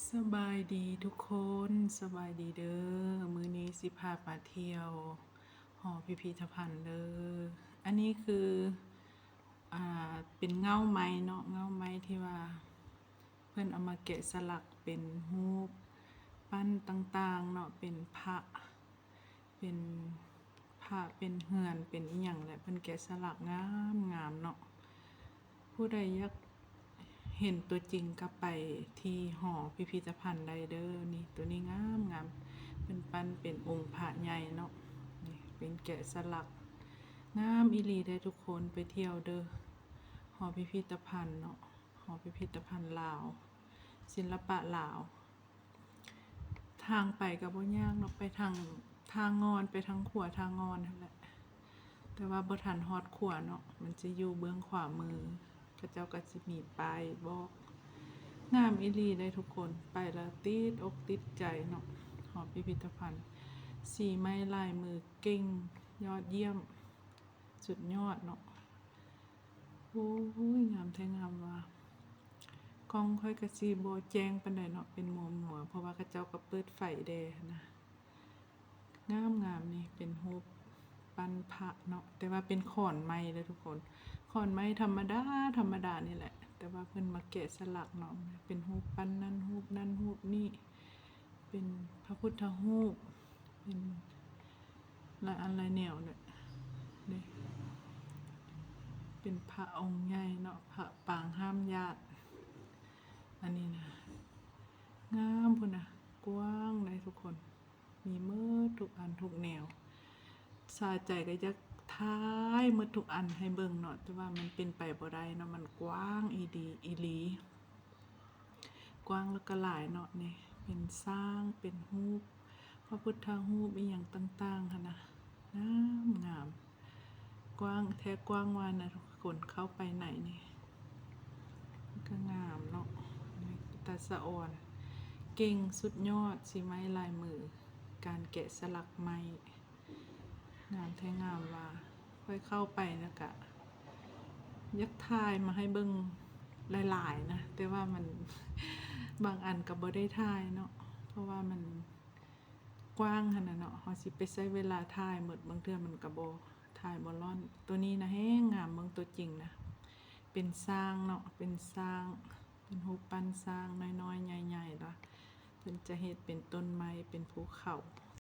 สบายดีทุกคนสบายดีเด้อมื้อนี้สิพามาเที่ยวหอพิพิธภัณฑ์เด้ออันนี้คือเป็นเงาไม้เนาะเงาไม้ที่ว่าเพิ่นเอามาแกะสลักเป็นรูปปั้นต่างๆเนาะเป็นพระเป็นเป็นเฮือนเป็นอีหยังแหละเพิ่นแกะสลักงามเนาะผู้ใดอยากเห็นตัวจริงก็ไปที่หอพิพิธภัณฑ์ไดเดอร์นี่ตัวนี้งามเป็นปั้นเป็นองค์พระใหญ่เนาะนี่เป็นแกะสลักงามอีหลีได้ทุกคนไปเที่ยวเด้อหอพิพิธภัณฑ์เนาะหอพิพิธภัณฑ์ลาวศิลปะลาวทางไปก็บ่ยากเนาะไปทางงอนไปทางขวาทางงอนนั่นแหละแต่ว่าบ่ทันฮอดขวาเนาะมันจะอยู่เบื้องขวามือพระเจ้าก็สิมีป้ายบอกงามอีหลีได้ทุกคนไปแล้วติดอกติดใจเนาะหอพิพิธภัณฑ์สีไม้ลายมือเก่งยอดเยี่ยมสุดยอดเนาะโอ้ยงามแท้งามว่ากล้องค่อยก็สิบ่แจ้งปานใดเนาะเป็นมัวเพราะว่าเขาเจ้าก็เปิดไฟแดนะงามนี่เป็นรูปปั้นพระเนาะแต่ว่าเป็นขอนไม้เลยทุกคนขอนไม้ธรรมดานี่แหละแต่ว่าเพิ่นมาแกะสลักเนาะเป็นรูปปั้นนั่นรูปนี่เป็นพระพุทธรูปเป็นหลายอันหลายแนวเนี่ยนี่เป็นพระองค์ใหญ่เนาะพระปางห้ามญาติอันนี้นะงามพุ่นน่ะกว้างเลยทุกคนมีหมดทุกอันทุกแนวสาใจก็จะท้ายหมดทุกอันให้เบิ่งเนาะแต่ว่ามันเป็นไปบ่ได้เนาะมันกว้างอีหลีกว้างแล้วก็หลายเนาะนี่เป็นสร้างเป็นรูปพระพุทธรูปอีหยังต่างๆหั่นนะงามกว้างแท้กว้างว่านะทุกคนเข้าไปไหนนี่ก็งามเนาะตาสะอ่อนเก่งสุดยอดสีไม้ลายมือการแกะสลักไม้งามแท้งามว่าค่อยเข้าไปนะกะยักทายมาให้เบิ่งหลายๆนะแต่ว่ามันบางอันก็บ่ได้ทายเนาะเพราะว่ามันกว้างขนาดเนาะเฮาสิไปใช้เวลาทายหมดบางเทื่อมันก็บ่ทายบ่ร่อนตัวนี้นะแฮงงามเบิ่งตัวจริงนะเป็นสร้างเนาะเป็นสร้างเป็นรูปปั้นสร้างน้อยๆใหญ่ๆล่ะเพิ่นจะเฮ็ดเป็นต้นไม้เป็นภูเขา